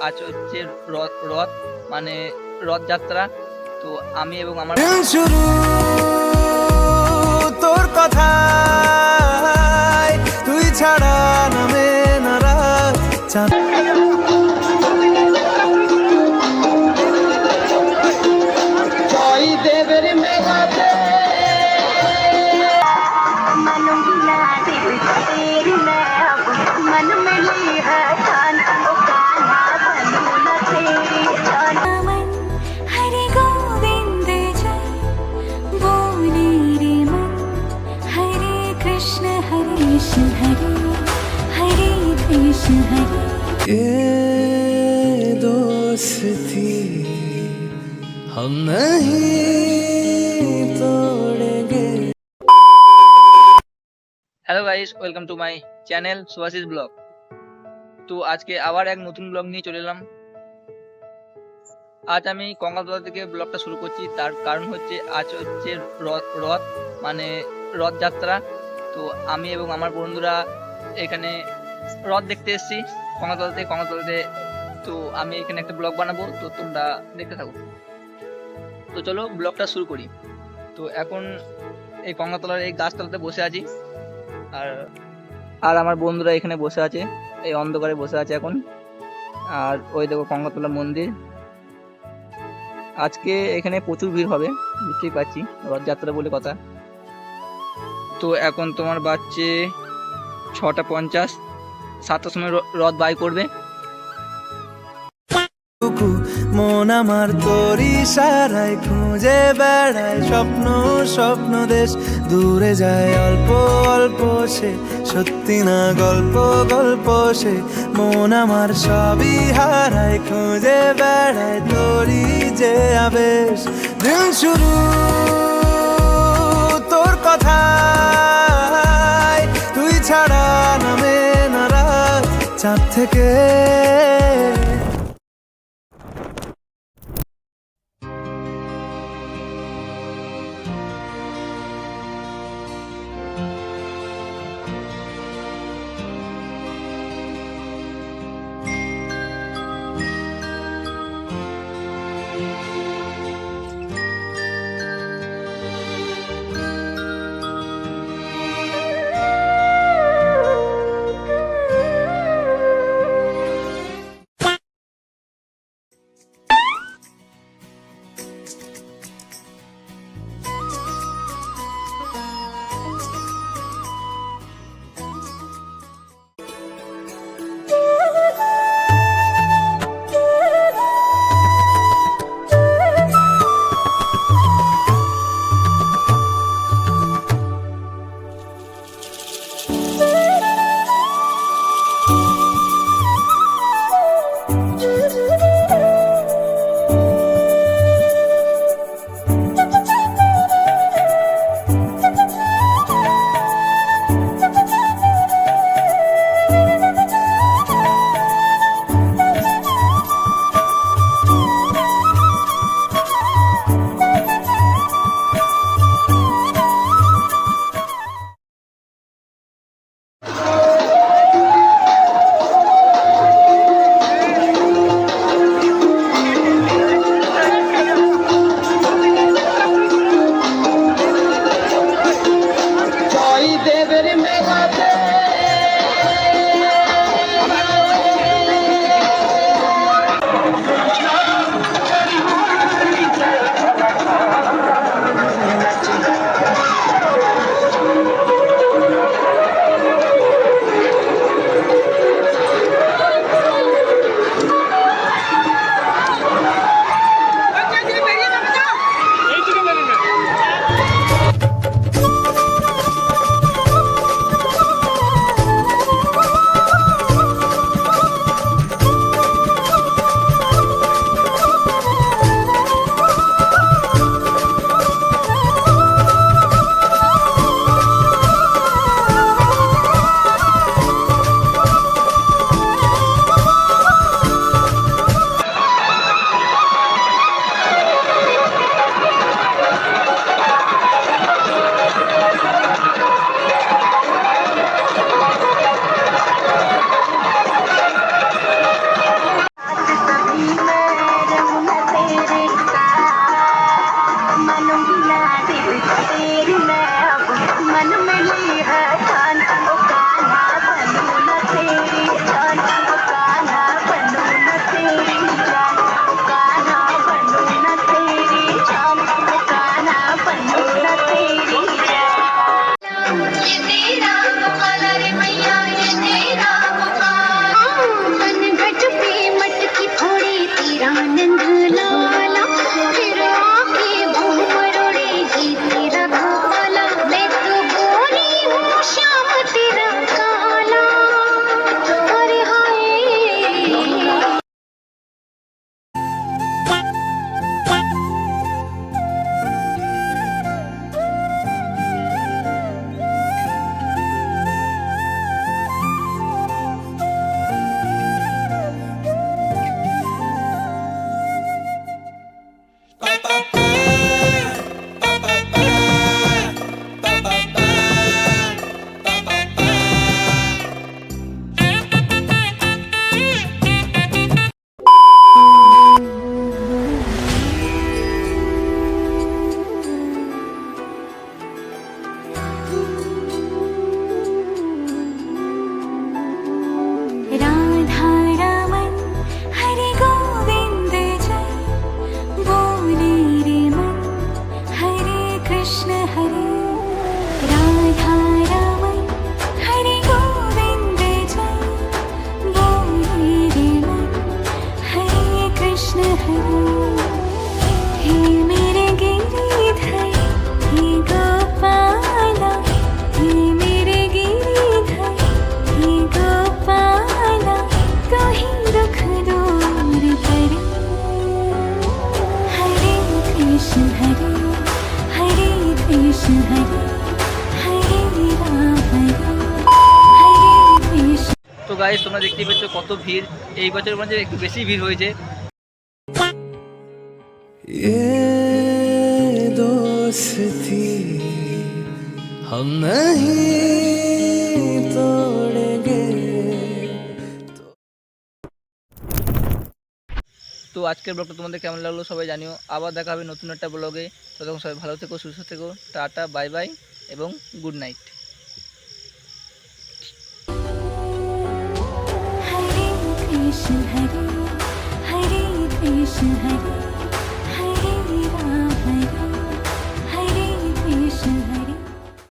আজ হচ্ছে রথ মানে রথযাত্রা। তো আমি এবং আমার শুরু তোর কথায়, তুই ছাড়া নামে নারাজ চাঁদ। हरे गोविंद जय बोले रे मन हरे कृष्ण हरे कृष्ण हरे ये दोस्ती हम नहीं तोड़ेंगे। Hello guys, welcome to my channel Subhashis blog. তো আজকে আবার এক নতুন ব্লগ নিয়ে চলে এলাম। আজ আমি কঙ্কালতলা থেকে ব্লগটা শুরু করছি। তার কারণ হচ্ছে আজ হচ্ছে রথ মানে রথযাত্রা। তো আমি এবং আমার বন্ধুরা এখানে রথ দেখতে এসেছি কঙ্কালতলাতে। তো আমি এখানে একটা ব্লগ বানাবো, তো তোমরা দেখতে থাকো। তো চলো ব্লগটা শুরু করি। তো এখন এই কঙ্কালতলার এই গাছতলাতে বসে আছি, আর আর আমার বন্ধুরা এখানে বসে আছে, এই অন্ধকারে বসে আছে এখন। আর ওই দেখো কঙ্কালতলা মন্দির। আজকে এখানে প্রচুর ভিড় হবে, বুঝতেই পারছি, রথযাত্রা বলে কথা। তো এখন তোমার বাজছে 6:50, 7টার সময় রথ বাই করবে। মন আমার তোর ইশারায় খুঁজে বেড়ায় স্বপ্ন স্বপ্ন দেশ, দূরে যায় অল্প অল্প সে, সত্যি না গল্প গল্প সে। মন আমার সবই হারায় খুঁজে বেড়ায় তোরই যে আবেশ। দিন শুরু তোর কথায়, তুই ছাড়া নামে নারাজ চাঁদ থেকে। গাইস তোমরা দেখতেই পাচ্ছ কত ভিড়, এই বছর মধ্যে একটু বেশি ভিড় হয়েছে। ये दोस्ती हम नहीं तोड़ेंगे। তো আজকের ব্লগটা তোমাদের কেমন লাগলো সবাই জানিও। আবার দেখা হবে নতুন একটা ব্লগে। ততক্ষণ সবাই ভালো থেকো, সুস্থ থেকো। টাটা, বাই বাই এবং গুড নাইট।